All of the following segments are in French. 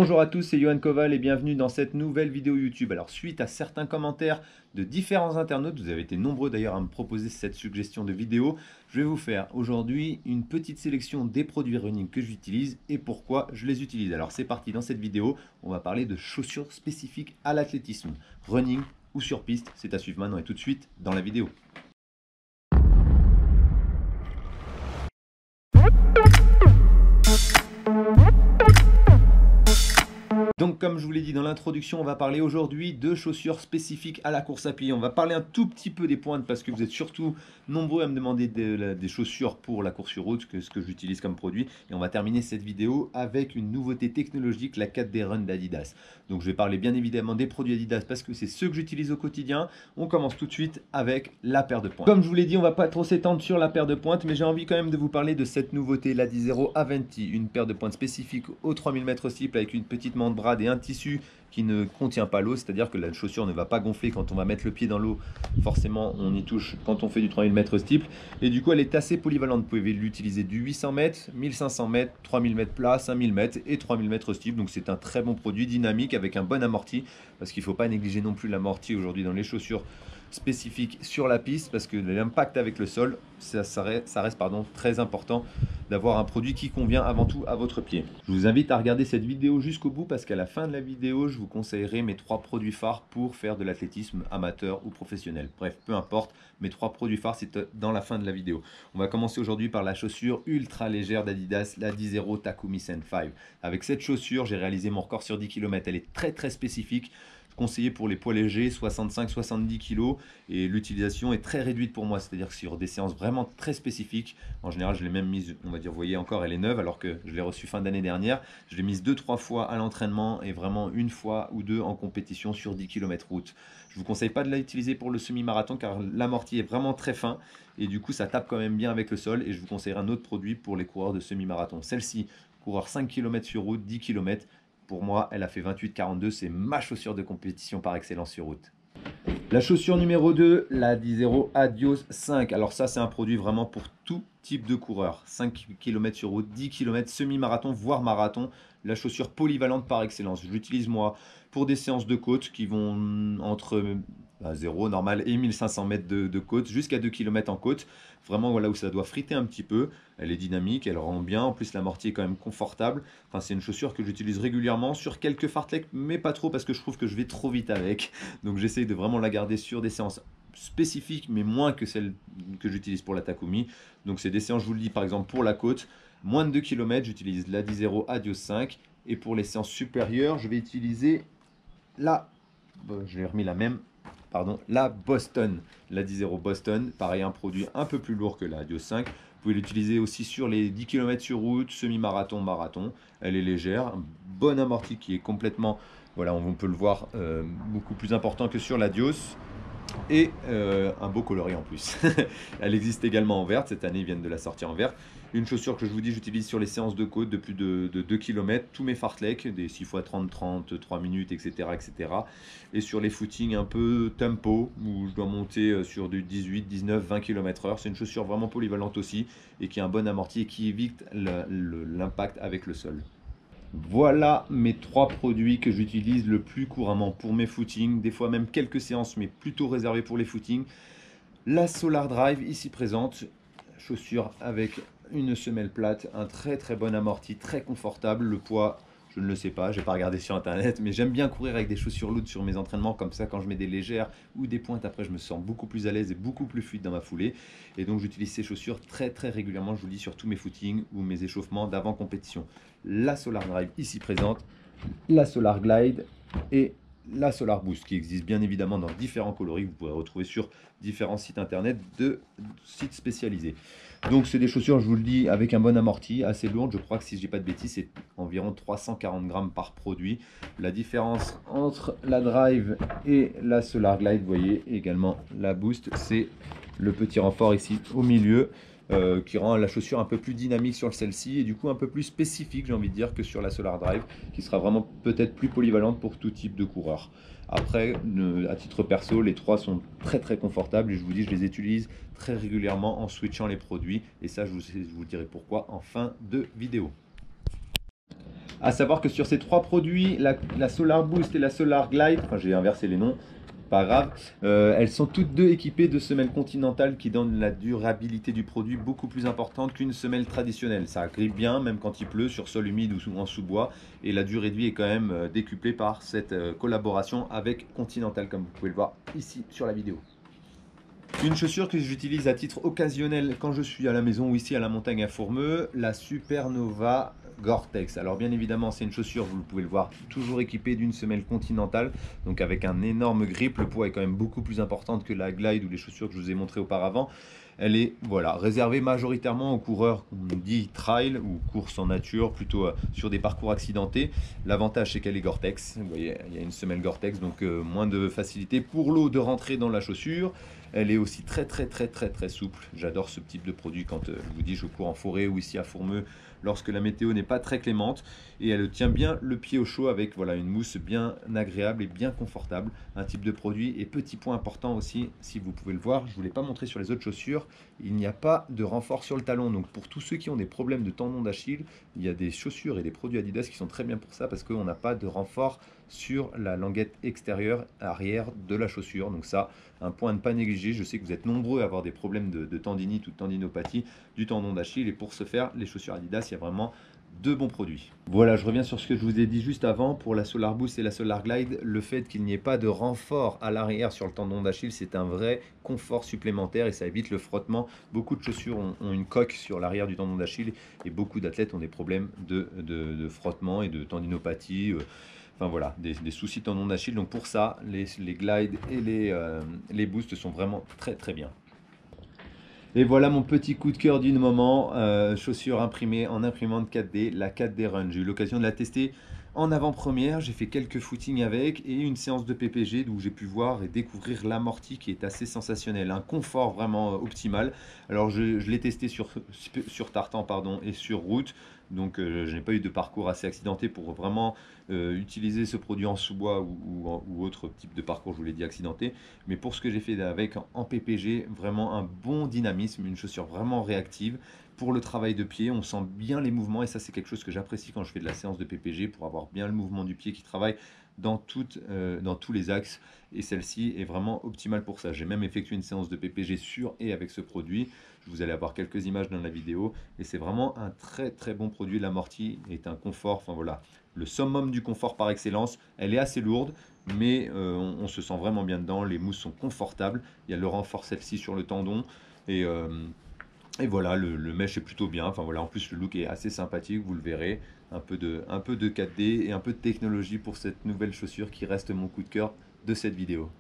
Bonjour à tous, c'est Johan Koval et bienvenue dans cette nouvelle vidéo YouTube. Alors suite à certains commentaires de différents internautes, vous avez été nombreux d'ailleurs à me proposer cette suggestion de vidéo, je vais vous faire aujourd'hui une petite sélection des produits running que j'utilise et pourquoi je les utilise. Alors c'est parti, dans cette vidéo, on va parler de chaussures spécifiques à l'athlétisme, running ou sur piste, c'est à suivre maintenant et tout de suite dans la vidéo. Donc comme je vous l'ai dit dans l'introduction, on va parler aujourd'hui de chaussures spécifiques à la course à pied. On va parler un tout petit peu des pointes parce que vous êtes surtout nombreux à me demander des chaussures pour la course sur route, ce que j'utilise comme produit. Et on va terminer cette vidéo avec une nouveauté technologique, la 4D Run d'Adidas. Donc je vais parler bien évidemment des produits Adidas parce que c'est ceux que j'utilise au quotidien. On commence tout de suite avec la paire de pointes. Comme je vous l'ai dit, on va pas trop s'étendre sur la paire de pointes, mais j'ai envie quand même de vous parler de cette nouveauté, la l'Adizero Aventi, une paire de pointes spécifique aux 3000 mètres steeple avec une petite membrane et un tissu qui ne contient pas l'eau, c'est-à-dire que la chaussure ne va pas gonfler quand on va mettre le pied dans l'eau. Forcément, on y touche quand on fait du 3000 mètres steeple. Et du coup, elle est assez polyvalente. Vous pouvez l'utiliser du 800 mètres, 1500 mètres, 3000 mètres plat, 5000 mètres et 3000 mètres steeple. Donc c'est un très bon produit dynamique avec un bon amorti, parce qu'il ne faut pas négliger non plus l'amorti aujourd'hui dans les chaussures spécifiques sur la piste, parce que l'impact avec le sol, ça reste très important d'avoir un produit qui convient avant tout à votre pied. Je vous invite à regarder cette vidéo jusqu'au bout parce qu'à la fin de la vidéo, je vous conseillerai mes 3 produits phares pour faire de l'athlétisme amateur ou professionnel. Bref, peu importe, mes 3 produits phares, c'est dans la fin de la vidéo. On va commencer aujourd'hui par la chaussure ultra légère d'Adidas, la l'Adizero Takumi Sen 5. Avec cette chaussure, j'ai réalisé mon record sur 10 km. Elle est très spécifique. Conseillé pour les poids légers, 65-70 kg, et l'utilisation est très réduite pour moi, c'est-à-dire que sur des séances vraiment très spécifiques, en général je l'ai même mise, on va dire, vous voyez encore elle est neuve alors que je l'ai reçue fin d'année dernière, je l'ai mise 2-3 fois à l'entraînement et vraiment une fois ou deux en compétition sur 10 km route. Je vous conseille pas de l'utiliser pour le semi-marathon car l'amorti est vraiment très fin et du coup ça tape quand même bien avec le sol, et je vous conseillerais un autre produit pour les coureurs de semi-marathon. Celle-ci, coureur 5 km sur route, 10 km, pour moi, elle a fait 28,42. C'est ma chaussure de compétition par excellence sur route. La chaussure numéro 2, la l'Adizero Adios 5. Alors ça, c'est un produit vraiment pour tout type de coureur. 5 km sur route, 10 km, semi-marathon, voire marathon. La chaussure polyvalente par excellence. Je l'utilise moi pour des séances de côte qui vont entre 0 normal et 1500 mètres de côte jusqu'à 2 km en côte. Vraiment voilà où ça doit friter un petit peu. Elle est dynamique, elle rend bien. En plus l'amorti est quand même confortable. Enfin, c'est une chaussure que j'utilise régulièrement sur quelques fartleks, mais pas trop parce que je trouve que je vais trop vite avec. Donc j'essaye de vraiment la garder sur des séances spécifiques, mais moins que celles que j'utilise pour la Takumi. Donc c'est des séances, je vous le dis, par exemple pour la côte, moins de 2 km, j'utilise la l'Adizero Adios 5. Et pour les séances supérieures, je vais utiliser je l'ai remis la même, la Boston, la l'Adizero Boston. Pareil, un produit un peu plus lourd que la Adios 5. Vous pouvez l'utiliser aussi sur les 10 km sur route, semi-marathon, marathon. Elle est légère, un bon amorti qui est complètement, voilà, on peut le voir, beaucoup plus important que sur la l'Adios. Et un beau coloris en plus. Elle existe également en verte, cette année ils viennent de la sortir en verte. Une chaussure que je vous dis, j'utilise sur les séances de côte de plus de 2 km, tous mes fartleks, des 6x30, 30, 3 minutes, etc., etc. Et sur les footings un peu tempo, où je dois monter sur du 18, 19, 20 km/h. C'est une chaussure vraiment polyvalente aussi, et qui a un bon amorti et qui évite l'impact avec le sol. Voilà mes 3 produits que j'utilise le plus couramment pour mes footings, des fois même quelques séances, mais plutôt réservées pour les footings. La Solar Drive ici présente, chaussure avec une semelle plate, un très bon amorti, très confortable. Le poids, je ne le sais pas, je n'ai pas regardé sur internet, mais j'aime bien courir avec des chaussures lourdes sur mes entraînements, comme ça quand je mets des légères ou des pointes, après je me sens beaucoup plus à l'aise et beaucoup plus fluide dans ma foulée. Et donc j'utilise ces chaussures très régulièrement, je vous le dis, sur tous mes footings ou mes échauffements d'avant compétition. La Solar Drive ici présente, la Solar Glide et la Solar Boost, qui existe bien évidemment dans différents coloris que vous pourrez retrouver sur différents sites internet de sites spécialisés. Donc c'est des chaussures, je vous le dis, avec un bon amorti, assez lourdes. Je crois que si je dis pas de bêtises, c'est environ 340 grammes par produit. La différence entre la Drive et la Solar Glide, vous voyez également la Boost, c'est le petit renfort ici au milieu. Qui rend la chaussure un peu plus dynamique sur celle-ci et du coup un peu plus spécifique, j'ai envie de dire, que sur la Solar Drive, qui sera vraiment peut-être plus polyvalente pour tout type de coureur. Après, à titre perso, les 3 sont très confortables et je vous dis, je les utilise très régulièrement en switchant les produits, et ça je vous dirai pourquoi en fin de vidéo. À savoir que sur ces trois produits, la Solar Boost et la Solar Glide, enfin j'ai inversé les noms, pas grave, elles sont toutes deux équipées de semelles continentales qui donnent la durabilité du produit beaucoup plus importante qu'une semelle traditionnelle. Ça grippe bien, même quand il pleut, sur sol humide ou en sous-bois, et la durée de vie est quand même décuplée par cette collaboration avec Continental, comme vous pouvez le voir ici sur la vidéo. Une chaussure que j'utilise à titre occasionnel quand je suis à la maison ou ici à la montagne à Fourmeux, la Supernova Gore-Tex. Alors bien évidemment c'est une chaussure, vous pouvez le voir, toujours équipée d'une semelle continentale, donc avec un énorme grip. Le poids est quand même beaucoup plus importante que la Glide ou les chaussures que je vous ai montrées auparavant. Elle est réservée majoritairement aux coureurs qu'on dit trail ou course en nature, plutôt sur des parcours accidentés. L'avantage c'est qu'elle est Gore-Tex, vous voyez il y a une semelle Gore-Tex, donc moins de facilité pour l'eau de rentrer dans la chaussure. Elle est aussi très souple. J'adore ce type de produit quand je vous dis je cours en forêt ou ici à Fourmeux lorsque la météo n'est pas très clémente. Et elle tient bien le pied au chaud avec une mousse bien agréable et bien confortable. Un type de produit. Et petit point important aussi, si vous pouvez le voir, je ne vous l'ai pas montré sur les autres chaussures, il n'y a pas de renfort sur le talon. Donc pour tous ceux qui ont des problèmes de tendon d'Achille, il y a des chaussures et des produits Adidas qui sont très bien pour ça parce qu'on n'a pas de renfort sur la languette extérieure arrière de la chaussure. Donc ça, un point à ne pas négliger. Je sais que vous êtes nombreux à avoir des problèmes de tendinite ou de tendinopathie du tendon d'Achille, et pour ce faire, les chaussures Adidas, il y a vraiment deux bons produits. Voilà, je reviens sur ce que je vous ai dit juste avant pour la Solar Boost et la Solar Glide. Le fait qu'il n'y ait pas de renfort à l'arrière sur le tendon d'Achille, c'est un vrai confort supplémentaire et ça évite le frottement. Beaucoup de chaussures ont une coque sur l'arrière du tendon d'Achille et beaucoup d'athlètes ont des problèmes de frottement et de tendinopathie. Enfin voilà, des soucis de tendon d'Achille. Donc pour ça, les glides et les boosts sont vraiment très bien. Et voilà mon petit coup de cœur du moment, chaussure imprimée en imprimante 4D, la 4D Run. J'ai eu l'occasion de la tester en avant-première, j'ai fait quelques footings avec et une séance de PPG où j'ai pu voir et découvrir l'amorti qui est assez sensationnel, un confort vraiment optimal. Alors je l'ai testé sur tartan pardon, et sur route, donc je n'ai pas eu de parcours assez accidenté pour vraiment utiliser ce produit en sous-bois ou autre type de parcours, je vous l'ai dit, accidenté. Mais pour ce que j'ai fait avec en PPG, vraiment un bon dynamisme, une chaussure vraiment réactive. Pour le travail de pied, on sent bien les mouvements et ça c'est quelque chose que j'apprécie quand je fais de la séance de PPG pour avoir bien le mouvement du pied qui travaille dans tous les axes, et celle-ci est vraiment optimale pour ça. J'ai même effectué une séance de PPG sur et avec ce produit. Vous allez avoir quelques images dans la vidéo et c'est vraiment un très bon produit. L'amorti est un confort, enfin voilà, le summum du confort par excellence. Elle est assez lourde mais on se sent vraiment bien dedans, les mousses sont confortables, il y a le renfort celle-ci sur le tendon et voilà, le mesh est plutôt bien. Enfin voilà, en plus le look est assez sympathique, vous le verrez. Un peu de 4D et un peu de technologie pour cette nouvelle chaussure qui reste mon coup de cœur de cette vidéo.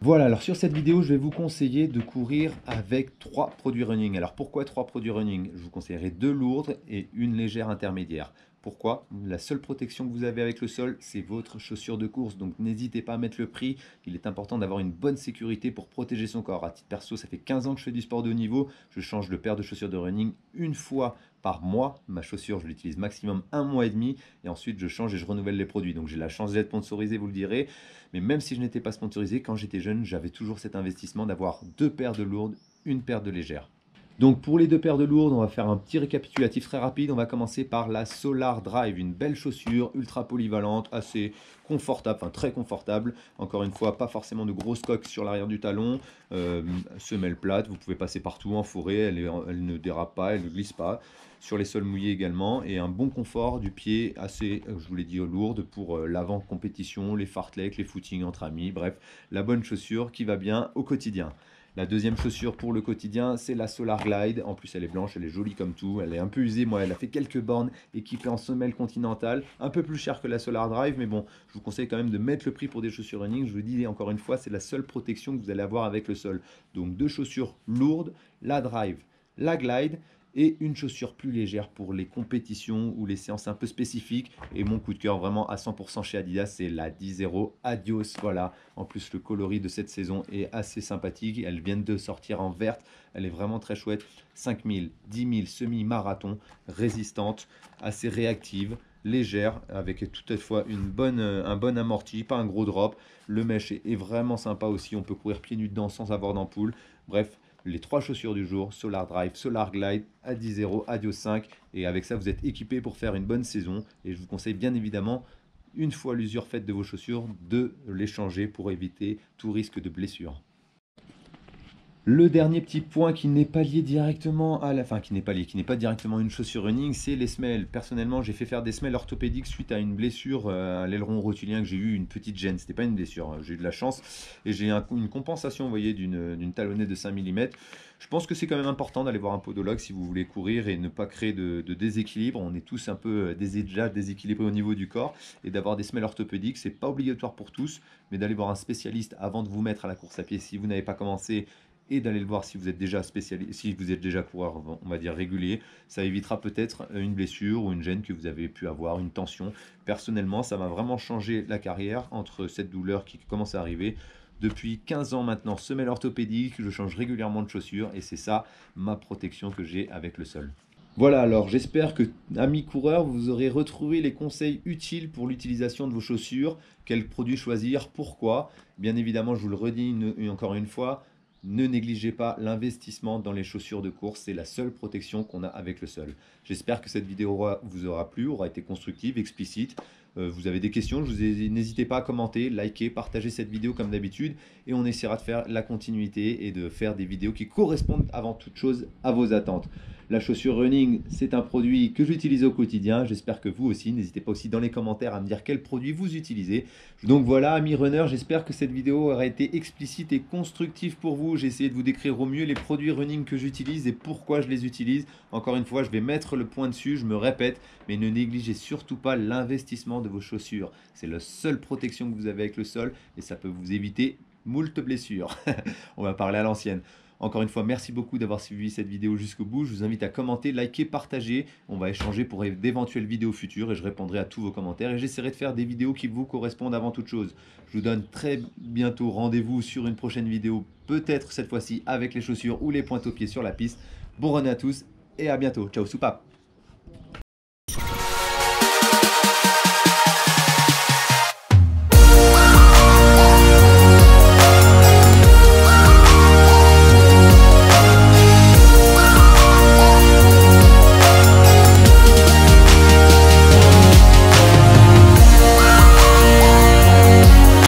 Voilà, alors sur cette vidéo, je vais vous conseiller de courir avec 3 produits running. Alors pourquoi 3 produits running? Je vous conseillerais 2 lourdes et une légère intermédiaire. Pourquoi? La seule protection que vous avez avec le sol, c'est votre chaussure de course. Donc n'hésitez pas à mettre le prix. Il est important d'avoir une bonne sécurité pour protéger son corps. À titre perso, ça fait 15 ans que je fais du sport de haut niveau. Je change de paire de chaussures de running une fois par mois. Ma chaussure, je l'utilise maximum 1 mois et demi. Et ensuite, je change et je renouvelle les produits. Donc j'ai la chance d'être sponsorisé, vous le direz. Mais même si je n'étais pas sponsorisé, quand j'étais jeune, j'avais toujours cet investissement d'avoir 2 paires de lourdes, une paire de légères. Donc pour les 2 paires de lourdes, on va faire un petit récapitulatif très rapide. On va commencer par la Solar Drive, une belle chaussure ultra polyvalente, assez confortable, enfin très confortable. Encore une fois, pas forcément de grosses coques sur l'arrière du talon, semelle plate, vous pouvez passer partout en forêt, elle ne dérape pas, elle ne glisse pas. Sur les sols mouillés également, et un bon confort du pied assez, je vous l'ai dit, lourde pour l'avant compétition, les fartleks, les footings entre amis, bref, la bonne chaussure qui va bien au quotidien. La deuxième chaussure pour le quotidien, c'est la Solar Glide. En plus, elle est blanche, elle est jolie comme tout. Elle est un peu usée, moi, elle a fait quelques bornes, équipée en semelle continentale. Un peu plus cher que la Solar Drive, mais bon, je vous conseille quand même de mettre le prix pour des chaussures running. Je vous dis encore une fois, c'est la seule protection que vous allez avoir avec le sol. Donc 2 chaussures lourdes, la Drive, la Glide, et une chaussure plus légère pour les compétitions ou les séances un peu spécifiques. Et mon coup de cœur vraiment à 100% chez Adidas, c'est la 10-0 Adios. Voilà, en plus le coloris de cette saison est assez sympathique. Elles viennent de sortir en verte, elle est vraiment très chouette. 5000, 10 000 semi-marathon, résistante, assez réactive, légère, avec toutefois un bon amorti, pas un gros drop. Le mesh est vraiment sympa aussi, on peut courir pieds nus dedans sans avoir d'ampoule. Bref, les 3 chaussures du jour, Solar Drive, Solar Glide, Adi 0, Adios 5. Et avec ça, vous êtes équipé pour faire une bonne saison. Et je vous conseille bien évidemment, une fois l'usure faite de vos chaussures, de les changer pour éviter tout risque de blessure. Le dernier petit point qui n'est pas lié directement à la, enfin qui n'est pas directement une chaussure running, c'est les semelles. Personnellement, j'ai fait faire des semelles orthopédiques suite à une blessure à l'aileron rotulien que j'ai eu une petite gêne. C'était pas une blessure, hein. J'ai eu de la chance et j'ai une compensation, vous voyez, d'une talonnette de 5 mm. Je pense que c'est quand même important d'aller voir un podologue si vous voulez courir et ne pas créer de déséquilibre. On est tous un peu déjà déséquilibrés au niveau du corps et d'avoir des semelles orthopédiques, c'est pas obligatoire pour tous, mais d'aller voir un spécialiste avant de vous mettre à la course à pied si vous n'avez pas commencé et d'aller le voir si vous êtes déjà spécialisé, si vous êtes déjà coureur, on va dire régulier, ça évitera peut-être une blessure ou une gêne que vous avez pu avoir, une tension. Personnellement, ça m'a vraiment changé la carrière entre cette douleur qui commence à arriver. Depuis 15 ans maintenant, semelle orthopédique, je change régulièrement de chaussures et c'est ça ma protection que j'ai avec le sol. Voilà, alors j'espère que, amis coureurs, vous aurez retrouvé les conseils utiles pour l'utilisation de vos chaussures, quels produits choisir, pourquoi. Bien évidemment, je vous le redis encore une fois, ne négligez pas l'investissement dans les chaussures de course, c'est la seule protection qu'on a avec le sol. J'espère que cette vidéo vous aura plu, aura été constructive, explicite. Vous avez des questions, n'hésitez pas à commenter, liker, partager cette vidéo comme d'habitude et on essaiera de faire la continuité et de faire des vidéos qui correspondent avant toute chose à vos attentes. La chaussure running, c'est un produit que j'utilise au quotidien. J'espère que vous aussi. N'hésitez pas aussi dans les commentaires à me dire quel produit vous utilisez. Donc voilà, amis runners, j'espère que cette vidéo aura été explicite et constructive pour vous. J'ai essayé de vous décrire au mieux les produits running que j'utilise et pourquoi je les utilise. Encore une fois, je vais mettre le point dessus, je me répète, mais ne négligez surtout pas l'investissement de vos chaussures. C'est la seule protection que vous avez avec le sol et ça peut vous éviter moult blessures. On va parler à l'ancienne. Encore une fois, merci beaucoup d'avoir suivi cette vidéo jusqu'au bout. Je vous invite à commenter, liker, partager. On va échanger pour d'éventuelles vidéos futures et je répondrai à tous vos commentaires. Et j'essaierai de faire des vidéos qui vous correspondent avant toute chose. Je vous donne très bientôt rendez-vous sur une prochaine vidéo, peut-être cette fois-ci avec les chaussures ou les pointes aux pieds sur la piste. Bon run à tous et à bientôt. Ciao, soupape!